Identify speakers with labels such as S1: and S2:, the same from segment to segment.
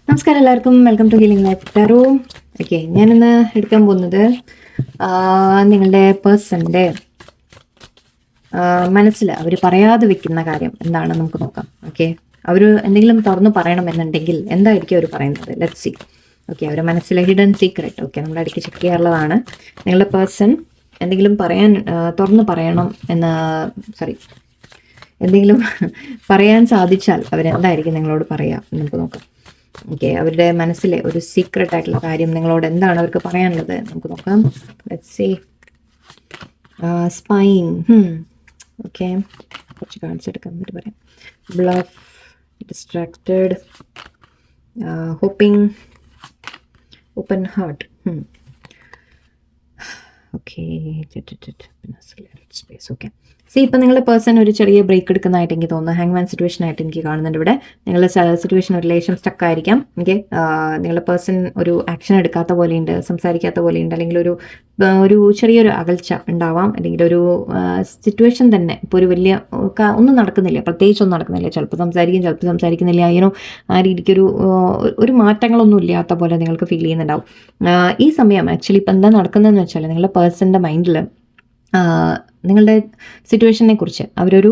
S1: നമസ്കാരം എല്ലാവർക്കും, welcome to healing life tarot. Okay, ഞാനിന്ന് എടുക്കാൻ പോകുന്നത് നിങ്ങളുടെ പേഴ്സൻ്റെ മനസ്സിൽ അവർ പറയാതെ വെക്കുന്ന കാര്യം എന്താണെന്ന് നമുക്ക് നോക്കാം. ഓക്കെ, അവർ എന്തെങ്കിലും തുറന്നു പറയണമെന്നുണ്ടെങ്കിൽ എന്തായിരിക്കും അവർ പറയുന്നത്? Let's see. ഓക്കെ, അവരുടെ മനസ്സിലെ ഹിഡൻ സീക്രട്ട്. ഓക്കെ, നമ്മൾ ഇടയ്ക്ക് ചെക്ക് ചെയ്യാറുള്ളതാണ്. നിങ്ങളുടെ പേഴ്സൺ എന്തെങ്കിലും തുറന്നു പറയണം എന്തെങ്കിലും പറയാൻ സാധിച്ചാൽ അവരെന്തായിരിക്കും നിങ്ങളോട് പറയുക നമുക്ക് നോക്കാം. ഓക്കെ, അവരുടെ മനസ്സിലെ ഒരു സീക്രട്ട് ആയിട്ടുള്ള കാര്യം നിങ്ങളോട് എന്താണ് അവർക്ക് പറയാനുള്ളത് നമുക്ക് നോക്കാം. Let's see. സ്പൈൻ. ഓക്കെ, കുറച്ച് കാണിച്ചെടുക്കാം എന്നിട്ട് പറയാം. Bluff, distracted, hoping, open heart. Okay, space. Okay, see ഇപ്പം നിങ്ങളുടെ പേഴ്സൺ ഒരു ചെറിയ ബ്രേക്ക് എടുക്കുന്നതായിട്ട് എനിക്ക് തോന്നുന്നു. ഹാങ്മാൻ സിറ്റുവേഷൻ ആയിട്ട് എനിക്ക് കാണുന്നുണ്ട് ഇവിടെ. നിങ്ങളുടെ സിറ്റുവേഷൻ ഒരു റിലേഷൻ സ്റ്റക്ക് ആയിരിക്കാം. ഓക്കെ, നിങ്ങളുടെ പേഴ്സൺ ഒരു ആക്ഷൻ എടുക്കാത്ത പോലെയുണ്ട്, സംസാരിക്കാത്ത പോലെയുണ്ട്, അല്ലെങ്കിൽ ഒരു ചെറിയൊരു അകൽച്ച ഉണ്ടാവാം, അല്ലെങ്കിൽ ഒരു സിറ്റുവേഷൻ തന്നെ ഇപ്പോൾ ഒരു വലിയ ഒന്നും നടക്കുന്നില്ല, പ്രത്യേകിച്ചൊന്നും നടക്കുന്നില്ല. ചിലപ്പോൾ സംസാരിക്കും, ചിലപ്പോൾ സംസാരിക്കുന്നില്ല. ആ രീതിക്കൊരു മാറ്റങ്ങളൊന്നും ഇല്ലാത്ത പോലെ നിങ്ങൾക്ക് ഫീൽ ചെയ്യുന്നുണ്ടാവും. ഈ സമയം ആക്ച്വലി ഇപ്പം എന്താ നടക്കുന്നതെന്ന് വെച്ചാൽ നിങ്ങളുടെ പേഴ്സൻ്റെ മൈൻഡിൽ നിങ്ങളുടെ സിറ്റുവേഷനെ കുറിച്ച് അവരൊരു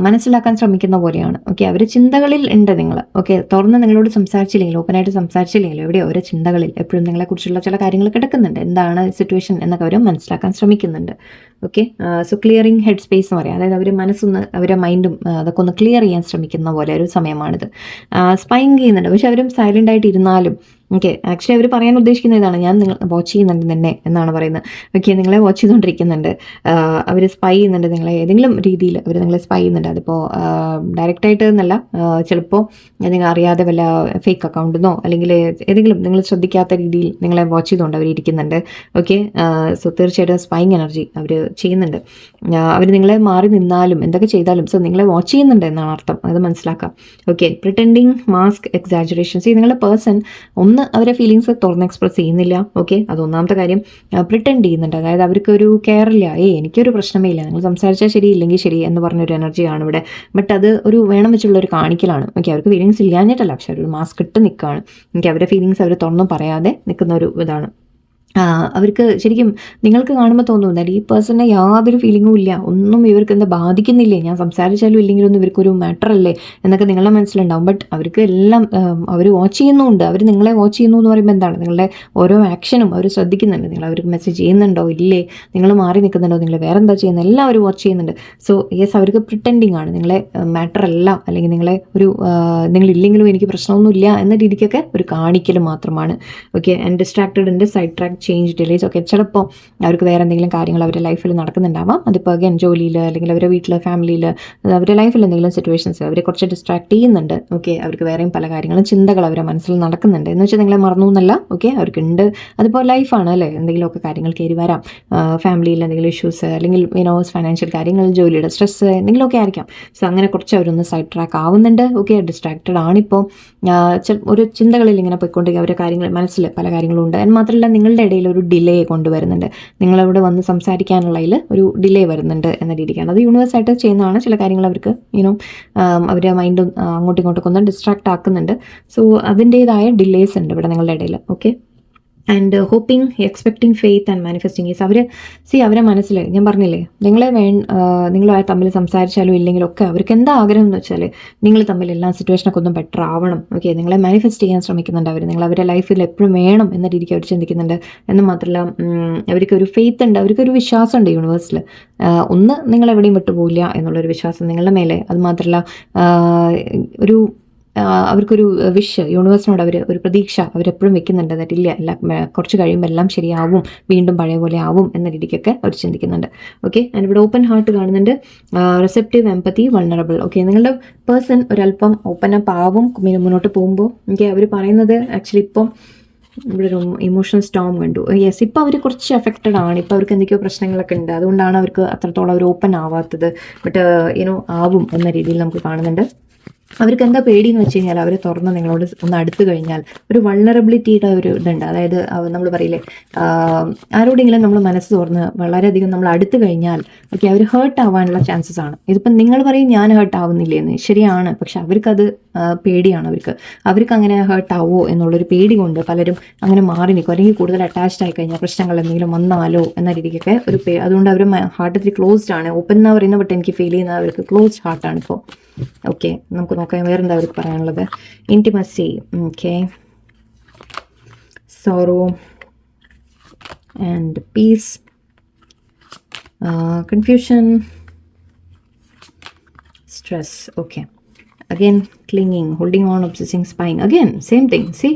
S1: മനസ്സിലാക്കാൻ ശ്രമിക്കുന്ന പോലെയാണ്. ഓക്കെ, അവർ ചിന്തകളിൽ ഉണ്ട് നിങ്ങൾ. ഓക്കെ, തുറന്ന് നിങ്ങളോട് സംസാരിച്ചില്ലെങ്കിൽ, ഓപ്പണായിട്ട് സംസാരിച്ചില്ലെങ്കിലും എവിടെയോ ഓരോ ചിന്തകളിൽ എപ്പോഴും നിങ്ങളെക്കുറിച്ചുള്ള ചില കാര്യങ്ങൾ കിടക്കുന്നുണ്ട്. എന്താണ് സിറ്റുവേഷൻ എന്നൊക്കെ അവർ മനസ്സിലാക്കാൻ ശ്രമിക്കുന്നുണ്ട്. Okay, so clearing head space എന്ന് പറയാം. അതായത് അവർ അവരുടെ മൈൻഡും അതൊക്കെ ഒന്ന് ക്ലിയർ ചെയ്യാൻ ശ്രമിക്കുന്ന പോലെ ഒരു സമയമാണിത്. സ്പൈങ് ചെയ്യുന്നുണ്ട്, പക്ഷെ അവരും സൈലൻ്റ് ആയിട്ട് ഇരുന്നാലും ഓക്കെ, ആക്ച്വലി അവർ പറയാൻ ഉദ്ദേശിക്കുന്ന ഇതാണ്, ഞാൻ നിങ്ങൾ വാച്ച് ചെയ്യുന്നുണ്ട് തന്നെ എന്നാണ് പറയുന്നത്. ഓക്കെ, നിങ്ങളെ വാച്ച് ചെയ്തുകൊണ്ടിരിക്കുന്നുണ്ട്, അവർ സ്പൈ ചെയ്യുന്നുണ്ട് നിങ്ങളെ, ഏതെങ്കിലും രീതിയിൽ അവർ നിങ്ങളെ സ്പൈ ചെയ്യുന്നുണ്ട്. അതിപ്പോൾ ഡയറക്റ്റായിട്ട് എന്നല്ല, ചിലപ്പോൾ നിങ്ങൾ അറിയാതെ വല്ല ഫേക്ക് അക്കൗണ്ടെന്നോ അല്ലെങ്കിൽ ഏതെങ്കിലും നിങ്ങൾ ശ്രദ്ധിക്കാത്ത രീതിയിൽ നിങ്ങളെ വാച്ച് ചെയ്തുകൊണ്ട് അവർ ഇരിക്കുന്നുണ്ട്. ഓക്കെ, സോ തീർച്ചയായിട്ടും സ്പൈങ് എനർജി അവർ ചെയ്യുന്നുണ്ട്. അവർ നിങ്ങളെ മാറി നിന്നാലും എന്തൊക്കെ ചെയ്താലും സോ നിങ്ങളെ വാച്ച് ചെയ്യുന്നുണ്ട് എന്നാണ് അർത്ഥം, അത് മനസ്സിലാക്കാം. Okay, pretending, mask, exaggerations. ഈ നിങ്ങളുടെ പേഴ്സൺ അവരെ ഫീലിങ്സ് തുറന്ന് എക്സ്പ്രസ് ചെയ്യുന്നില്ല. ഓക്കെ, അത് ഒന്നാമത്തെ കാര്യം. പ്രിറ്റൻഡ് ചെയ്യുന്നുണ്ട്, അതായത് അവർക്കൊരു കെയർ ഇല്ല. എനിക്കൊരു പ്രശ്നമേ ഇല്ല, നിങ്ങൾ സംസാരിച്ചാൽ ശരി ഇല്ലെങ്കിൽ ശരി എന്ന് പറഞ്ഞൊരു എനർജിയാണ് ഇവിടെ. ബട്ട് അത് ഒരു വേണം വെച്ചുള്ള ഒരു കാണിക്കലാണ്. ഓക്കെ, അവർക്ക് ഫീലിങ്സ് ഇല്ലാഞ്ഞിട്ടല്ല, പക്ഷെ ഒരു മാസ്ക് ഇട്ട് നിൽക്കുകയാണ്. എനിക്ക് അവരുടെ ഫീലിങ്സ് അവർ തുറന്നും പറയാതെ നിൽക്കുന്ന ഒരു ഇതാണ്. അവർക്ക് ശരിക്കും നിങ്ങൾക്ക് കാണുമ്പോൾ തോന്നുന്നത് ഈ പേഴ്സണിനെ യാതൊരു ഫീലിങ്ങും ഇല്ല, ഒന്നും ഇവർക്ക് എന്താ ബാധിക്കുന്നില്ലേ, ഞാൻ സംസാരിച്ചാലും ഇല്ലെങ്കിലൊന്നും ഇവർക്കൊരു മാറ്റർ അല്ലേ എന്നൊക്കെ നിങ്ങളുടെ മനസ്സിലുണ്ടാവും. ബട്ട് അവർക്ക് എല്ലാം അവർ വാച്ച് ചെയ്യുന്നുണ്ട്. അവർ നിങ്ങളെ വാച്ച് ചെയ്യുന്നു എന്ന് പറയുമ്പോൾ എന്താണ്, നിങ്ങളുടെ ഓരോ ആക്ഷനും അവർ ശ്രദ്ധിക്കുന്നുണ്ട്. നിങ്ങൾ അവർക്ക് മെസ്സേജ് ചെയ്യുന്നുണ്ടോ ഇല്ലേ, നിങ്ങൾ മാറി നിൽക്കുന്നുണ്ടോ, നിങ്ങൾ വേറെ എന്താ ചെയ്യുന്നത്, എല്ലാം അവർ വാച്ച് ചെയ്യുന്നുണ്ട്. സോ യെസ്, അവർക്ക് പ്രിറ്റൻഡിങ് ആണ്, നിങ്ങളെ മാറ്റർ അല്ല, അല്ലെങ്കിൽ നിങ്ങളില്ലെങ്കിലും എനിക്ക് പ്രശ്നമൊന്നുമില്ല എന്ന രീതിക്കൊക്കെ ഒരു കാണിക്കൽ മാത്രമാണ്. ഓക്കെ, ആൻഡ് ഡിസ്ട്രാക്റ്റഡ് ഉണ്ട്, സൈഡ് ട്രാക്ക്, ചേഞ്ച്, ഡിലേസ്. ഒക്കെ, ചിലപ്പോൾ അവർക്ക് വേറെ എന്തെങ്കിലും കാര്യങ്ങൾ അവരുടെ ലൈഫിൽ നടക്കുന്നുണ്ടാവാം. അതിപ്പോൾ അഗൈൻ ജോലിയിൽ അല്ലെങ്കിൽ അവരുടെ വീട്ടിൽ, ഫാമിലിയിൽ, അവരുടെ ലൈഫിൽ എന്തെങ്കിലും സിറ്റുവേഷൻസ് അവരെ കുറച്ച് ഡിസ്ട്രാക്ട് ചെയ്യുന്നുണ്ട്. ഓക്കെ, അവർക്ക് വേറെയും പല കാര്യങ്ങളും ചിന്തകൾ അവരുടെ മനസ്സിൽ നടക്കുന്നുണ്ട്. എന്ന് വെച്ചാൽ നിങ്ങളെ മറന്നു എന്നല്ല. ഓക്കെ, അവർക്കുണ്ട്, അതിപ്പോൾ ലൈഫാണ് അല്ലേ, എന്തെങ്കിലുമൊക്കെ കാര്യങ്ങൾ കയറി വരാം. ഫാമിലിയിൽ എന്തെങ്കിലും ഇഷ്യൂസ്, അല്ലെങ്കിൽ ഫൈനാൻഷ്യൽ കാര്യങ്ങൾ, ജോലിയുടെ സ്ട്രെസ്, എന്തെങ്കിലുമൊക്കെ ആയിരിക്കാം. സോ അങ്ങനെ കുറച്ച് അവരൊന്ന് സൈഡ് ട്രാക്ക് ആവുന്നുണ്ട്. ഓക്കെ, ഡിസ്ട്രാക്റ്റഡ് ആണിപ്പോൾ, ഒരു ചിന്തകളിൽ ഇങ്ങനെ പോയിക്കൊണ്ടിരിക്കുക. അവരുടെ കാര്യങ്ങൾ മനസ്സിൽ പല കാര്യങ്ങളും ഉണ്ട്. എന്ന് മാത്രമല്ല നിങ്ങളുടെ ഇടയിൽ ഒരു ഡിലേ കൊണ്ടുവരുന്നുണ്ട്. നിങ്ങളവിടെ വന്ന് സംസാരിക്കാനുള്ളതിൽ ഒരു ഡിലേ വരുന്നുണ്ട് എന്ന രീതിക്കാണ്. അത് യൂണിവേഴ്സായിട്ട് ചെയ്യുന്നതാണ്. ചില കാര്യങ്ങൾ അവർക്ക് അവരുടെ മൈൻഡും അങ്ങോട്ടും ഇങ്ങോട്ടൊക്കെ ഒന്ന് ഡിസ്ട്രാക്ട് ആക്കുന്നുണ്ട്. സോ അതിൻ്റേതായ ഡിലേസ് ഉണ്ട് ഇവിടെ നിങ്ങളുടെ ഇടയിൽ. Okay, and hoping, expecting, faith and manifesting ease. അവരെ മനസ്സിൽ ഞാൻ പറഞ്ഞില്ലേ, നിങ്ങളുമായി തമ്മിൽ സംസാരിച്ചാലും ഇല്ലെങ്കിലും ഒക്കെ അവർക്ക് എന്താ ആഗ്രഹം എന്ന് വെച്ചാൽ നിങ്ങൾ തമ്മിൽ എല്ലാ സിറ്റുവേഷനൊക്കെ ഒന്നും ബെറ്റർ ആവണം. ഓക്കെ, നിങ്ങളെ മാനിഫെസ്റ്റ് ചെയ്യാൻ ശ്രമിക്കുന്നുണ്ട് അവർ. നിങ്ങൾ അവരുടെ ലൈഫിൽ എപ്പോഴും വേണം എന്ന രീതിക്ക് അവർ ചിന്തിക്കുന്നുണ്ട്. എന്ന് മാത്രമല്ല അവർക്കൊരു ഫെയ്ത്ത് ഉണ്ട്, അവർക്കൊരു വിശ്വാസമുണ്ട് യൂണിവേഴ്സിൽ. ഒന്ന്, നിങ്ങളെവിടെയും വിട്ടുപോകില്ല എന്നുള്ളൊരു വിശ്വാസം നിങ്ങളുടെ മേലെ. അത് മാത്രമല്ല അവർക്കൊരു വിഷ്, യൂണിവേഴ്സിനോട് ഒരു പ്രതീക്ഷ അവരെപ്പോഴും വെക്കുന്നുണ്ട്. എന്നിട്ടില്ല, എല്ലാം കുറച്ച് കഴിയുമ്പോൾ എല്ലാം ശരിയാവും, വീണ്ടും പഴയ പോലെ ആവും എന്ന രീതിക്കൊക്കെ അവർ ചിന്തിക്കുന്നുണ്ട്. ഓക്കെ, ആൻഡ് ഇവിടെ ഓപ്പൺ ഹാർട്ട് കാണുന്നുണ്ട്, റിസെപ്റ്റീവ്, എംപത്തി, വൾണറബിൾ. ഓക്കെ, നിങ്ങളുടെ പേഴ്സൺ ഒരല്പം ഓപ്പൺ അപ്പ് ആവും മുന്നോട്ട് പോകുമ്പോൾ. ഓക്കെ, അവർ പറയുന്നത് ആക്ച്വലി ഇപ്പം ഇവിടെ ഒരു ഇമോഷണൽ സ്റ്റോം കണ്ടു. യെസ്, ഇപ്പോൾ അവർ കുറച്ച് എഫക്റ്റഡ് ആണ്. ഇപ്പോൾ അവർക്ക് എന്തൊക്കെയോ പ്രശ്നങ്ങളൊക്കെ ഉണ്ട്, അതുകൊണ്ടാണ് അവർക്ക് അത്രത്തോളം അവർ ഓപ്പൺ ആവാത്തത്. ബട്ട് ആവും എന്ന രീതിയിൽ നമുക്ക് കാണുന്നുണ്ട്. അവർക്ക് എന്താ പേടിയെന്ന് വെച്ച് കഴിഞ്ഞാൽ അവർ തുറന്ന് നിങ്ങളോട് ഒന്ന് അടുത്ത് കഴിഞ്ഞാൽ ഒരു വൾണറബിലിറ്റിയുടെ ഒരു ഇതുണ്ട്. അതായത് നമ്മൾ പറയില്ലേ, ആരോടെങ്കിലും നമ്മൾ മനസ്സ് തുറന്ന് വളരെയധികം നമ്മൾ അടുത്ത് കഴിഞ്ഞാൽ ഓക്കെ അവർ ഹേർട്ട് ആവാനുള്ള ചാൻസസ് ആണ്. ഇതിപ്പം നിങ്ങൾ പറയും ഞാൻ ഹേർട്ട് ആവുന്നില്ലേ എന്ന്, ശരിയാണ്. പക്ഷെ അവർക്കത് പേടിയാണ്. അവർക്ക് അങ്ങനെ ഹേർട്ട് ആവോ എന്നുള്ളൊരു പേടി കൊണ്ട് പലരും അങ്ങനെ മാറി നിൽക്കും. അല്ലെങ്കിൽ കൂടുതൽ അറ്റാച്ച്ഡ് ആയി കഴിഞ്ഞാൽ പ്രശ്നങ്ങൾ എന്തെങ്കിലും വന്നാലോ എന്ന രീതിക്കൊക്കെ അതുകൊണ്ട് അവർ ഹാർട്ട് ഇത്തിരി ക്ലോസ്ഡ് ആണ്. ഓപ്പൺ എന്ന് പറയുന്ന ബട്ട് എനിക്ക് ഫീൽ ചെയ്യുന്ന അവർക്ക് ക്ലോസ്ഡ് ഹാർട്ടാണ് ഇപ്പോൾ. ഓക്കെ, നമുക്ക് നോക്കാം വേറെന്താ അവർക്ക് പറയാനുള്ളത്. Intimacy, okay, sorrow and peace, confusion, stress. Okay, again clinging, holding on, obsessing, spying. Again same thing. See,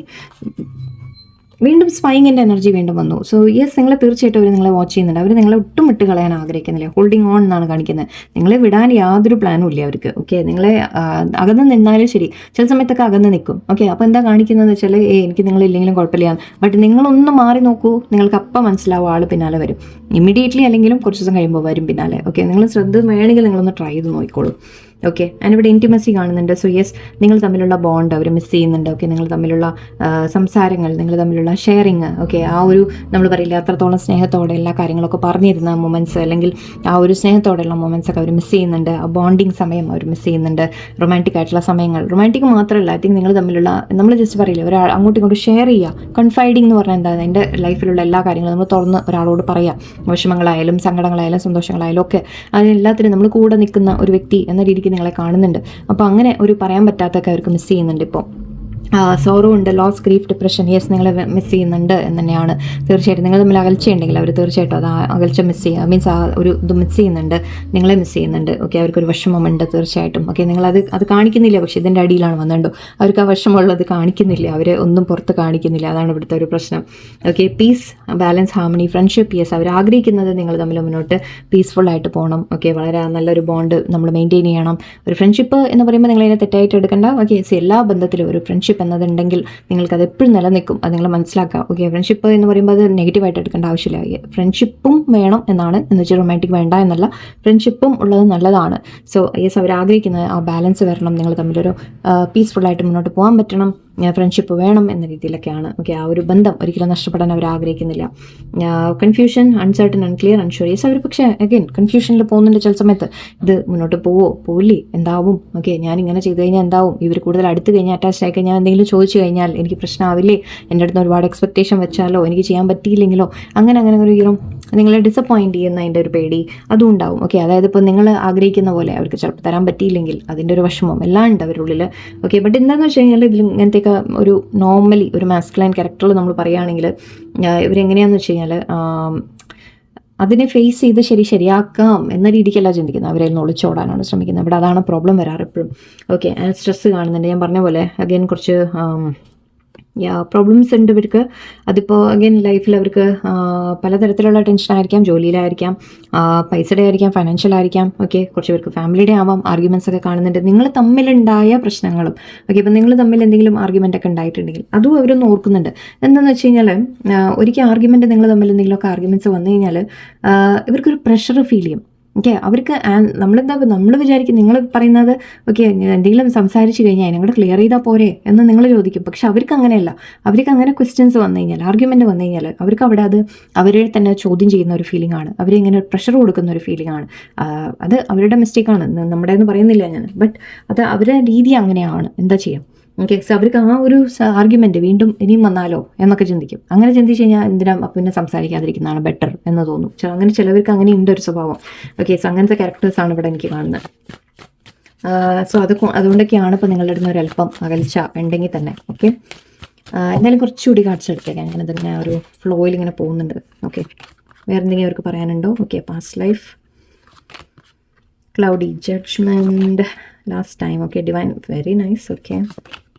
S1: വീണ്ടും സ്പൈങ്ങിൻ്റെ എനർജി വീണ്ടും വന്നു. സോ യെസ്, നിങ്ങളെ തീർച്ചയായിട്ടും അവർ നിങ്ങളെ വാച്ച് ചെയ്യുന്നുണ്ട്. അവർ നിങ്ങളെ ഒട്ടും വിട്ട് കളയാൻ ആഗ്രഹിക്കുന്നില്ല. ഹോൾഡിങ് ഓൺ എന്നാണ് കാണിക്കുന്നത്. നിങ്ങളെ വിടാൻ യാതൊരു പ്ലാനും ഇല്ല അവർക്ക്. ഓക്കെ, നിങ്ങളെ അകന്ന് നിന്നാലും ശരി, ചില സമയത്തൊക്കെ അകന്ന് നിൽക്കും. ഓക്കെ, അപ്പോൾ എന്താ കാണിക്കുന്നതെന്ന് വെച്ചാൽ എനിക്ക് നിങ്ങളില്ലെങ്കിലും കുഴപ്പമില്ല, ബട്ട് നിങ്ങളൊന്ന് മാറി നോക്കൂ, നിങ്ങൾക്ക് അപ്പം മനസ്സിലാവും ആൾ പിന്നാലെ വരും. ഇമ്മീഡിയറ്റ്ലി അല്ലെങ്കിലും കുറച്ച് ദിവസം കഴിയുമ്പോൾ വരും പിന്നാലെ. ഓക്കെ, നിങ്ങൾ ശ്രദ്ധ വേണമെങ്കിൽ നിങ്ങളൊന്ന് ട്രൈ ചെയ്ത് നോക്കിക്കോളൂ. ഓക്കെ, ഞാനിവിടെ ഇൻറ്റിമസി കാണുന്നുണ്ട്. സോ യെസ്, നിങ്ങൾ തമ്മിലുള്ള ബോണ്ട് അവർ മിസ് ചെയ്യുന്നുണ്ട്. ഓക്കെ, നിങ്ങൾ തമ്മിലുള്ള സംസാരങ്ങൾ, നിങ്ങൾ തമ്മിലുള്ള ഷെയറിങ്, ഓക്കെ, ആ ഒരു നമ്മൾ പറയില്ല അത്രത്തോളം സ്നേഹത്തോടെ എല്ലാ കാര്യങ്ങളൊക്കെ പറഞ്ഞിരുന്ന മൊമെൻറ്റ്സ്, അല്ലെങ്കിൽ ആ ഒരു സ്നേഹത്തോടെയുള്ള മൊമെൻറ്റ്സ് ഒക്കെ അവർ മിസ് ചെയ്യുന്നുണ്ട്. ആ ബോണ്ടിങ് സമയം അവർ മിസ് ചെയ്യുന്നുണ്ട്. റൊമാൻറ്റിക് ആയിട്ടുള്ള സമയങ്ങൾ, റൊമാൻറ്റിക് മാത്രമല്ല, ഐ തിങ്ക് നിങ്ങൾ തമ്മിലുള്ള നമ്മൾ ജസ്റ്റ് പറയില്ല ഒരാൾ അങ്ങോട്ടും ഇങ്ങോട്ടും ഷെയർ ചെയ്യുക. കൺഫൈഡിങ് എന്ന് പറഞ്ഞാൽ എന്താണ്, എൻ്റെ ലൈഫിലുള്ള എല്ലാ കാര്യങ്ങളും നമ്മൾ തുറന്ന് ഒരാളോട് പറയാം. വിഷമങ്ങളായാലും സങ്കടങ്ങളായാലും സന്തോഷങ്ങളായാലും ഒക്കെ അതിനെല്ലാത്തിനും നമ്മൾ കൂടെ നിൽക്കുന്ന ഒരു വ്യക്തി എന്ന രീതിക്ക് നിങ്ങളെ കാണുന്നുണ്ട്. അപ്പോൾ അങ്ങനെ ഒരു പറയാൻ പറ്റാത്തൊക്കെ അവർക്ക് മിസ് ചെയ്യുന്നുണ്ട്. ഇപ്പോൾ സോറോ ഉണ്ട്, ലോസ്, ഗ്രീഫ്, ഡിപ്രഷൻ. യെസ്, നിങ്ങളെ മിസ് ചെയ്യുന്നുണ്ട് എന്ന് തന്നെയാണ്. തീർച്ചയായിട്ടും നിങ്ങൾ തമ്മിൽ അകൽച്ചയുണ്ടെങ്കിൽ അവർ തീർച്ചയായിട്ടും അത് അകൽച്ച മിസ് ചെയ്യുക, മീൻസ് ആ ഒരു ഇത് മിസ് ചെയ്യുന്നുണ്ട്, നിങ്ങളെ മിസ് ചെയ്യുന്നുണ്ട്. ഓക്കെ, അവർക്കൊരു വിഷമമുണ്ട് തീർച്ചയായിട്ടും. ഓക്കെ, അത് കാണിക്കുന്നില്ല, പക്ഷേ ഇതിൻ്റെ അടിയിലാണ് വന്നിട്ടുണ്ടോ, അവർക്ക് ആ വിഷമമുള്ളത് കാണിക്കുന്നില്ല, അവർ ഒന്നും പുറത്ത് കാണിക്കുന്നില്ല. അതാണ് ഇവിടുത്തെ ഒരു പ്രശ്നം. Okay, peace, balance, harmony, friendship. Yes, അവർ ആഗ്രഹിക്കുന്നത് നിങ്ങൾ തമ്മിൽ മുന്നോട്ട് പീസ്ഫുൾ ആയിട്ട് പോകണം. ഓക്കെ, വളരെ നല്ലൊരു ബോണ്ട് നമ്മൾ മെയിൻറ്റെയിൻ ചെയ്യണം. ഒരു ഫ്രണ്ട്ഷിപ്പ് എന്ന് പറയുമ്പോൾ നിങ്ങളതിനെ തെറ്റായിട്ട് എടുക്കേണ്ട. ഓക്കെ, എല്ലാ ബന്ധത്തിലും ഒരു ഫ്രണ്ട്ഷിപ്പ് എന്നതുണ്ടെങ്കിൽ നിങ്ങൾക്കത് എപ്പോഴും നിലനിൽക്കും. അത് നിങ്ങൾ മനസ്സിലാക്കുക. ഓക്കെ, ഫ്രണ്ട്ഷിപ്പ് എന്ന് പറയുമ്പോൾ അത് നെഗറ്റീവായിട്ട് എടുക്കേണ്ട ആവശ്യമില്ല. ഫ്രണ്ട്ഷിപ്പും വേണം എന്നാണ്, എന്ന് വെച്ചാൽ റൊമാൻറ്റിക് വേണ്ട എന്നല്ല, ഫ്രണ്ട്ഷിപ്പും ഉള്ളത് നല്ലതാണ്. സോ യെസ്, അവർ ആഗ്രഹിക്കുന്നത് ആ ബാലൻസ് വരണം, നിങ്ങൾ തമ്മിലൊരു പീസ്ഫുള്ളായിട്ട് മുന്നോട്ട് പോകാൻ പറ്റണം, ഫ്രണ്ട്ഷിപ്പ് വേണം എന്ന രീതിയിലൊക്കെയാണ്. ഓക്കെ, ആ ഒരു ബന്ധം ഒരിക്കലും നഷ്ടപ്പെടാൻ അവർ ആഗ്രഹിക്കുന്നില്ല. Confusion, uncertain, unclear, unsure. Yes, അവർ പക്ഷേ അഗൈൻ കൺഫ്യൂഷനിൽ പോകുന്നുണ്ട്. ചില സമയത്ത് ഇത് മുന്നോട്ട് പോവില്ലേ, എന്താവും, ഓക്കെ, ഞാനിങ്ങനെ ചെയ്ത് കഴിഞ്ഞാൽ എന്താവും, ഇവർ കൂടുതൽ അടുത്ത് കഴിഞ്ഞാൽ അറ്റാച്ച് ആയി കഴിഞ്ഞാൽ എന്തെങ്കിലും ചോദിച്ചു കഴിഞ്ഞാൽ എനിക്ക് പ്രശ്നമാവില്ലേ, എൻ്റെ അടുത്ത് ഒരുപാട് എക്സ്പെക്റ്റേഷൻ വെച്ചാലോ, എനിക്ക് ചെയ്യാൻ പറ്റിയില്ലെങ്കിലോ, അങ്ങനെ ഒരു നിങ്ങളെ ഡിസപ്പോയിൻറ്റ് ചെയ്യുന്നതിൻ്റെ ഒരു പേടി അതും ഉണ്ടാവും. ഓക്കെ, അതായത് ഇപ്പോൾ നിങ്ങൾ ആഗ്രഹിക്കുന്ന പോലെ അവർക്ക് ചിലപ്പോൾ തരാൻ പറ്റിയില്ലെങ്കിൽ അതിൻ്റെ ഒരു വിഷമം എല്ലാം ഉണ്ട് അവരുടെ ഉള്ളിൽ. ഓക്കെ, ബട്ട് എന്താണെന്ന് വെച്ച് കഴിഞ്ഞാൽ ഇതിൽ ഇങ്ങനത്തെ ഒരു നോർമലി ഒരു മാസ്കുലൈൻ ക്യാരക്ടറിൽ നമ്മൾ പറയുകയാണെങ്കിൽ ഇവരെങ്ങനെയാണെന്ന് വെച്ച് കഴിഞ്ഞാൽ അതിനെ ഫേസ് ചെയ്ത് ശരിയാക്കാം എന്ന രീതിക്കല്ല ചിന്തിക്കുന്നത്, അവരിൽ നിന്ന് ഒളിച്ചോടാനാണ് ശ്രമിക്കുന്നത്. ഇവിടെ അതാണ് പ്രോബ്ലം വരാറ് എപ്പോഴും. ഓക്കെ, സ്ട്രെസ്സ് കാണുന്നുണ്ട്. ഞാൻ പറഞ്ഞ പോലെ അഗൈൻ കുറച്ച് പ്രോബ്ലംസ് ഉണ്ട് ഇവർക്ക്. അതിപ്പോൾ അഗൈൻ ലൈഫിൽ അവർക്ക് പലതരത്തിലുള്ള ടെൻഷനായിരിക്കാം, ജോലിയിലായിരിക്കാം, പൈസയുടെ ആയിരിക്കാം, ഫൈനാൻഷ്യലായിരിക്കാം. ഓക്കെ, കുറച്ച് പേർക്ക് ഫാമിലിയുടെ ആവാം. ആർഗ്യുമെൻറ്റ്സ് ഒക്കെ കാണുന്നുണ്ട്. നിങ്ങൾ തമ്മിലുണ്ടായ പ്രശ്നങ്ങളും. ഓക്കെ, ഇപ്പം നിങ്ങൾ തമ്മിൽ എന്തെങ്കിലും ആർഗ്യുമെൻ്റ് ഒക്കെ ഉണ്ടായിട്ടുണ്ടെങ്കിൽ അതും അവരൊന്ന് ഓർക്കുന്നുണ്ട്. എന്താണെന്ന് വെച്ച് കഴിഞ്ഞാൽ ഒരിക്കൽ ആർഗ്യുമെൻറ്റ് നിങ്ങൾ തമ്മിൽ എന്തെങ്കിലുമൊക്കെ ആർഗ്യുമെൻറ്റ്സ് വന്നു കഴിഞ്ഞാൽ ഇവർക്കൊരു പ്രഷർ ഫീൽ ചെയ്യും. ഓക്കെ, അവർക്ക് നമ്മൾ വിചാരിക്കും നിങ്ങൾ പറയുന്നത് ഓക്കെ എന്തെങ്കിലും സംസാരിച്ച് കഴിഞ്ഞാൽ ഞങ്ങൾ ക്ലിയർ ചെയ്താൽ പോരെ എന്ന് നിങ്ങൾ ചോദിക്കും. പക്ഷെ അവർക്ക് അങ്ങനെയല്ല. അവർക്ക് അങ്ങനെ ക്വസ്റ്റ്യൻസ് വന്നു കഴിഞ്ഞാൽ, ആർഗ്യുമെൻ്റ് വന്നു കഴിഞ്ഞാൽ അവർക്ക് അവിടെ അത് അവരെ തന്നെ ചോദ്യം ചെയ്യുന്ന ഒരു ഫീലിംഗ് ആണ്, അവരിങ്ങനെ പ്രഷർ കൊടുക്കുന്ന ഒരു ഫീലിംഗ് ആണ്. അത് അവരുടെ മിസ്റ്റേക്കാണ്, നമ്മുടെ എന്ന് പറയുന്നില്ല ഞാൻ, ബട്ട് അത് അവരുടെ രീതി അങ്ങനെയാണ്. എന്താ ചെയ്യാം. ഓക്കെ, സോ അവർക്ക് ആ ഒരു ആർഗ്യുമെൻറ്റ് വീണ്ടും ഇനിയും വന്നാലോ എന്നൊക്കെ ചിന്തിക്കും. അങ്ങനെ ചിന്തിച്ച് കഴിഞ്ഞാൽ എന്തിനാ പിന്നെ സംസാരിക്കാതിരിക്കുന്നതാണ് ബെറ്റർ എന്ന് തോന്നും. അങ്ങനെ ചിലവർക്ക് അങ്ങനെ ഉണ്ട് ഒരു സ്വഭാവം. ഓക്കെ, സോ അങ്ങനത്തെ ക്യാരക്ടേഴ്സാണ് ഇവിടെ എനിക്ക് കാണുന്നത്. സോ അതുകൊണ്ടൊക്കെയാണ് ഇപ്പോൾ നിങ്ങളുടെ അടുത്ത് ഒരു അല്പം അകൽച്ച ഉണ്ടെങ്കിൽ തന്നെ. ഓക്കെ, എന്നാലും കുറച്ചുകൂടി കാർഡ്സ് എടുത്തേക്കാം. ഞാനതിങ്ങനെ ഒരു ഫ്ലോയിൽ ഇങ്ങനെ പോകുന്നുണ്ട്. ഓക്കെ, വേറെ എന്തെങ്കിലും അവർക്ക് പറയാനുണ്ടോ? Okay, past life, cloudy, judgement, last time. Okay, divine, very nice. Okay,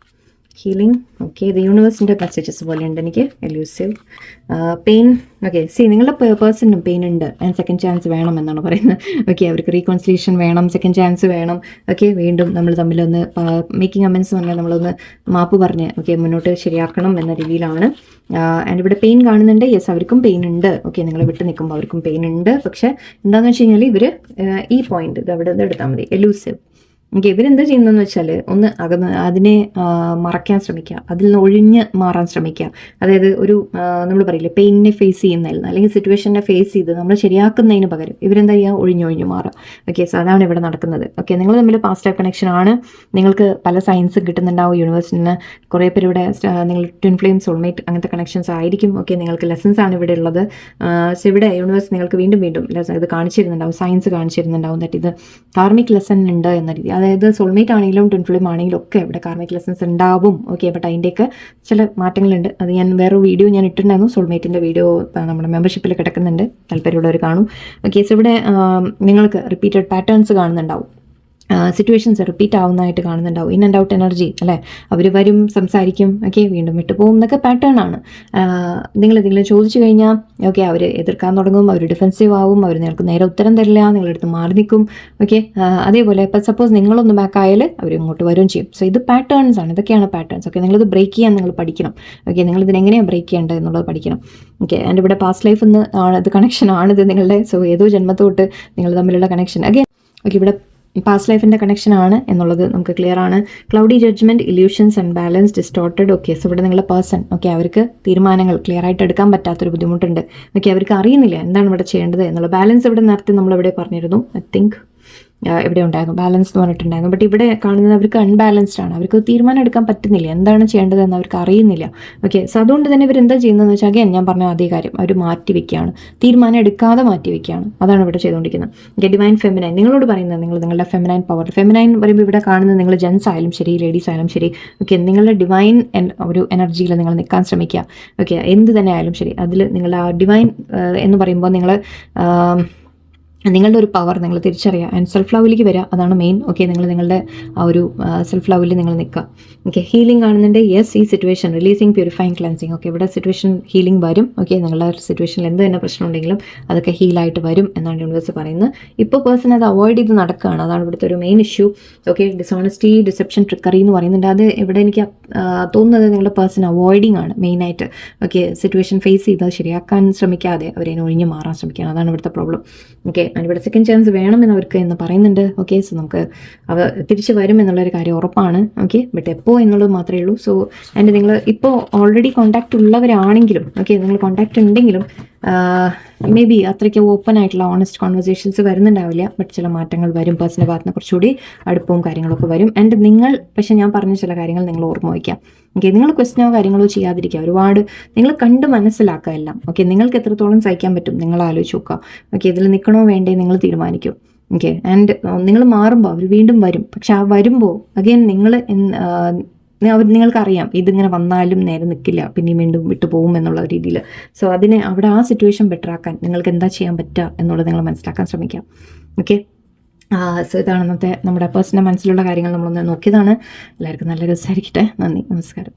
S1: healing. Okay, ഇത് യൂണിവേഴ്സിൻ്റെ മെസ്സേജസ് പോലെയുണ്ട് എനിക്ക്. Elusive, pain. ഓക്കെ, നിങ്ങളുടെ പേഴ്സണിനും പെയിൻ ഉണ്ട് ആൻഡ് സെക്കൻഡ് ചാൻസ് വേണം എന്നാണ് പറയുന്നത്. ഓക്കെ, അവർക്ക് റീകൺസിലേഷൻ വേണം, സെക്കൻഡ് ചാൻസ് വേണം. ഓക്കെ, വീണ്ടും നമ്മൾ തമ്മിലൊന്ന് മേക്കിംഗ് അമെൻസ് പറഞ്ഞാൽ നമ്മളൊന്ന് മാപ്പ് പറഞ്ഞ് ഓക്കെ മുന്നോട്ട് ശരിയാക്കണം എന്ന രീതിയിലാണ്. ആൻഡ് ഇവിടെ പെയിൻ കാണുന്നുണ്ട്. യെസ്, അവർക്കും പെയിൻ ഉണ്ട്. ഓക്കെ, നിങ്ങൾ വിട്ട് നിൽക്കുമ്പോൾ അവർക്കും പെയിൻ ഉണ്ട്. പക്ഷേ എന്താണെന്ന് വെച്ച് കഴിഞ്ഞാൽ ഇവർ ഈ പോയിന്റ് ഇത് അവിടെ എടുത്താൽ മതി. എലൂസീവ്. ഓക്കെ, ഇവരെന്താ ചെയ്യുന്നതെന്ന് വെച്ചാൽ ഒന്ന് അതിനെ മറയ്ക്കാൻ ശ്രമിക്കുക, അതിൽ നിന്ന് ഒഴിഞ്ഞ് മാറാൻ ശ്രമിക്കുക. അതായത് ഒരു നമ്മൾ പറയില്ലേ പെയിനെ ഫേസ് ചെയ്യുന്നതിൽ അല്ലെങ്കിൽ സിറ്റുവേഷനെ ഫേസ് ചെയ്ത് നമ്മൾ ശരിയാക്കുന്നതിന് പകരം ഇവരെന്താ ചെയ്യുക, ഒഴിഞ്ഞൊഴിഞ്ഞ് മാറുക. ഓക്കെ, സോ അതാണ് ഇവിടെ നടക്കുന്നത്. ഓക്കെ, നിങ്ങൾ തമ്മിൽ പാസ്റ്റ് ലൈഫ് കണക്ഷൻ ആണ്. നിങ്ങൾക്ക് പല സയൻസ് കിട്ടുന്നുണ്ടാവും യൂണിവേഴ്സിന്. കുറേ പേര് ഇവിടെ നിങ്ങൾ ട്വിൻ ഫ്ലെയിം, സോൾമേറ്റ് അങ്ങനത്തെ കണക്ഷൻസ് ആയിരിക്കും. ഓക്കെ, നിങ്ങൾക്ക് ലെസൺസ് ആണ് ഇവിടെ ഉള്ളത്. സോ ഇവിടെ യൂണിവേഴ്സ് നിങ്ങൾക്ക് വീണ്ടും ഇത് കാണിച്ചിരുന്നുണ്ടാവും, സയൻസ് കാണിച്ചിരുന്നുണ്ടാവും ദാറ്റ് ഇത് കാർമിക് ലെസൺ ഉണ്ട് എന്ന രീതി. അതായത് സോൾമേറ്റ് ആണെങ്കിലും ട്വിൻ ഫ്ലെയിം ആണെങ്കിലും ഒക്കെ ഇവിടെ കാർമിക് ലെസൺസ് ഉണ്ടാവും. ഓക്കെ, ബട്ട് അതിൻ്റെയൊക്കെ ചില മാറ്റങ്ങളുണ്ട്. അത് ഞാൻ വേറൊരു വീഡിയോ ഞാൻ ഇട്ടിട്ടുണ്ടായിരുന്നു, സോൾമേറ്റിൻ്റെ വീഡിയോ നമ്മുടെ മെമ്പർഷിപ്പിൽ കിടക്കുന്നുണ്ട്, താല്പര്യമുള്ളവർ കാണും. ഓക്കെ, സോ ഇവിടെ നിങ്ങൾക്ക് റിപ്പീറ്റഡ് പാറ്റേൺസ് കാണുന്നുണ്ടാവും, സിറ്റുവേഷൻസ് റിപ്പീറ്റ് ആവുന്നതായിട്ട് കാണുന്നുണ്ടാവും. ഇൻ ആൻഡ് ഔട്ട് എനർജി അല്ലേ, അവർ വരും, സംസാരിക്കും, ഓക്കെ, വീണ്ടും വിട്ടു പോകും എന്നൊക്കെ പാറ്റേൺ ആണ്. നിങ്ങൾ എന്തെങ്കിലും ചോദിച്ചു കഴിഞ്ഞാൽ ഓക്കെ അവർ എതിർക്കാൻ തുടങ്ങും, അവർ ഡിഫെൻസീവ് ആവും, അവർ നിങ്ങൾക്ക് നേരെ ഉത്തരം തരില്ല, നിങ്ങളെടുത്ത് മാറി നിൽക്കും. ഓക്കെ, അതേപോലെ ഇപ്പം സപ്പോസ് നിങ്ങളൊന്ന് ബാക്ക് ആയാൽ അവർ ഇങ്ങോട്ട് വരും ചെയ്യും. സോ ഇത് പാറ്റേൺസ് ആണ്, ഇതൊക്കെയാണ് പാറ്റേൺസ്. ഓക്കെ, നിങ്ങളിത് ബ്രേക്ക് ചെയ്യാൻ നിങ്ങൾ പഠിക്കണം. ഓക്കെ, നിങ്ങളിതിനെങ്ങനെയാണ് ബ്രേക്ക് ചെയ്യേണ്ടത് എന്നുള്ളത് പഠിക്കണം. ഓക്കെ, ആൻഡ് ഇവിടെ പാസ്റ്റ് ലൈഫ് എന്ന് ആണ് ഇത്, കണക്ഷൻ ആണിത് നിങ്ങളുടെ. സോ ഏതോ ജന്മത്തോട്ട് നിങ്ങൾ തമ്മിലുള്ള കണക്ഷൻ. ഓക്കെ, ഇവിടെ പാസ്റ്റ് ലൈഫിൻ്റെ കണക്ഷൻ ആണ് എന്നുള്ളത് നമുക്ക് ക്ലിയർ ആണ്. Cloudy judgement, illusions, unbalance, distorted. Okay, so ഇവിടെ നിങ്ങളുടെ പേഴ്സൺ ഓക്കെ അവർക്ക് തീരുമാനങ്ങൾ ക്ലിയർ ആയിട്ട് എടുക്കാൻ പറ്റാത്തൊരു ബുദ്ധിമുട്ടുണ്ട്. ഓക്കെ, അവർക്ക് അറിയുന്നില്ല എന്താണ് ഇവിടെ ചെയ്യേണ്ടത് എന്നുള്ള. ബാലൻസ് ഇവിടെ നേരത്തെ നമ്മളിവിടെ പറഞ്ഞിരുന്നു, ഐ തിങ്ക് ഇവിടെ ഉണ്ടായിരുന്നു, ബാലൻസ് എന്ന് പറഞ്ഞിട്ടുണ്ടായിരുന്നു. ബട്ട് ഇവിടെ കാണുന്നത് അവർക്ക് അൺബാലൻസ്ഡ് ആണ്, അവർക്ക് തീരുമാനം എടുക്കാൻ പറ്റുന്നില്ല, എന്താണ് ചെയ്യേണ്ടതെന്ന് അവർക്ക് അറിയുന്നില്ല. ഓക്കെ, സോ അതുകൊണ്ട് തന്നെ ഇവർ എന്താ ചെയ്യുന്നതെന്ന് വെച്ചാൽ അഗൈൻ ഞാൻ പറഞ്ഞ അതേ കാര്യം, അവർ മാറ്റി വെക്കുകയാണ്, തീരുമാനം എടുക്കാതെ മാറ്റി വെക്കുകയാണ്. അതാണ് ഇവിടെ ചെയ്തുകൊണ്ടിരിക്കുന്നത്. ഓക്കെ, ഡിവൈൻ ഫെമിനൈൻ നിങ്ങളോട് പറയുന്നത്, നിങ്ങളുടെ ഫെമിനൈൻ പവർ. ഫെമിനൈൻ പറയുമ്പോൾ ഇവിടെ കാണുന്നത് നിങ്ങൾ ജെൻസ് ആയാലും ശരി, ലേഡീസ് ആയാലും ശരി. ഓക്കെ, നിങ്ങളുടെ ഡിവൈൻ ഒരു എനർജിയിൽ നിങ്ങൾ നിൽക്കാൻ ശ്രമിക്കുക. ഓക്കെ, എന്ത് തന്നെ ആയാലും ശരി, അതിൽ നിങ്ങൾ ആ ഡിവൈൻ എന്ന് പറയുമ്പോൾ നിങ്ങളുടെ ഒരു പവർ നിങ്ങൾ തിരിച്ചറിയുക ആൻഡ് സെൽഫ് ലവിലേക്ക് വരിക, അതാണ് മെയിൻ. ഓക്കെ, നിങ്ങളുടെ ആ ഒരു സെൽഫ് ലവിൽ നിങ്ങൾ നിൽക്കുക. ഓക്കെ, ഹീലിംഗ് കാണുന്നുണ്ട്. യെസ്, ഈ situation releasing, purifying, cleansing. Okay, ഇവിടെ സിറ്റുവേഷൻ ഹീലിംഗ് വരും. ഓക്കെ, നിങ്ങളുടെ സിറ്റുവേഷനിൽ എന്ത് തന്നെ പ്രശ്നം ഉണ്ടെങ്കിലും അതൊക്കെ ഹീലായിട്ട് വരും എന്നാണ് യൂണിവേഴ്സ് പറയുന്നത്. ഇപ്പോൾ പേഴ്സൺ അത് അവോയ്ഡ് ചെയ്ത് നടക്കുകയാണ്, അതാണ് ഇവിടുത്തെ ഒരു main issue. Okay, dishonesty, deception, trickery എന്ന് പറയുന്നുണ്ട്. അത് ഇവിടെ എനിക്ക് തോന്നുന്നത് നിങ്ങളുടെ പേഴ്സൺ അവോയ്ഡിങ് ആണ് മെയിനായിട്ട്. ഓക്കെ, സിറ്റുവേഷൻ ഫേസ് ചെയ്ത് ശരിയാക്കാൻ ശ്രമിക്കാതെ അവരെ ഒഴിഞ്ഞു മാറാൻ ശ്രമിക്കുകയാണ്, അതാണ് ഇവിടുത്തെ പ്രോബ്ലം. ഓക്കെ, ഇവിടെ സെക്കൻഡ് ചാൻസ് വേണമെന്ന് അവർക്ക് എന്ന് പറയുന്നുണ്ട്. ഓക്കെ, സോ നമുക്ക് തിരിച്ച് വരും എന്നുള്ളൊരു കാര്യം ഉറപ്പാണ്. ഓക്കെ, ബട്ട് എപ്പോൾ എന്നുള്ളത് മാത്രമേ ഉള്ളൂ. സോ ആൻഡ് നിങ്ങൾ ഇപ്പോൾ ഓൾറെഡി കോൺടാക്റ്റ് ഉള്ളവരാണെങ്കിലും ഓക്കെ, നിങ്ങൾ കോൺടാക്റ്റ് ഉണ്ടെങ്കിലും മേ ബി അത്രയ്ക്ക് ഓപ്പൺ ആയിട്ടുള്ള ഓണസ്റ്റ് കോൺവെർസേഷൻസ് വരുന്നുണ്ടാവില്ല. ബട്ട് ചില മാറ്റങ്ങൾ വരും, പേഴ്സണൽ ഭാഗത്തുനിന്ന് കുറച്ചുകൂടി അടുപ്പവും കാര്യങ്ങളൊക്കെ വരും. ആൻഡ് നിങ്ങൾ പക്ഷേ ഞാൻ പറഞ്ഞ ചില കാര്യങ്ങൾ നിങ്ങൾ ഓർമ്മ വയ്ക്കാം. ഓക്കെ, നിങ്ങൾ ക്വസ്റ്റനോ കാര്യങ്ങളോ ചെയ്യാതിരിക്കുക, ഒരുപാട് നിങ്ങൾ കണ്ട് മനസ്സിലാക്കുക എല്ലാം. ഓക്കെ, നിങ്ങൾക്ക് എത്രത്തോളം സഹിക്കാൻ പറ്റും നിങ്ങൾ ആലോചിച്ച് നോക്കുക. ഓക്കെ, ഇതിൽ നിൽക്കണോ വേണ്ടേ നിങ്ങൾ തീരുമാനിക്കും. ഓക്കെ, ആൻഡ് നിങ്ങൾ മാറുമ്പോൾ അവർ വീണ്ടും വരും. പക്ഷെ ആ വരുമ്പോൾ അഗൈൻ നിങ്ങൾക്കറിയാം ഇതിങ്ങനെ വന്നാലും നേരെ നിൽക്കില്ല, പിന്നെയും വീണ്ടും വിട്ടു പോകും എന്നുള്ള രീതിയിൽ. സോ അവിടെ ആ സിറ്റുവേഷൻ ബെറ്റർ ആക്കാൻ നിങ്ങൾക്ക് എന്താ ചെയ്യാൻ പറ്റുക എന്നുള്ളത് നിങ്ങൾ മനസ്സിലാക്കാൻ ശ്രമിക്കാം. ഓക്കെ, സോ ഇതാണ് ഇന്നത്തെ നമ്മുടെ പേഴ്സണൽ മനസ്സിലുള്ള കാര്യങ്ങൾ നമ്മളൊന്ന് നോക്കിയതാണ്. എല്ലാവർക്കും നല്ല രസമായിരിക്കട്ടെ. നന്ദി, നമസ്കാരം.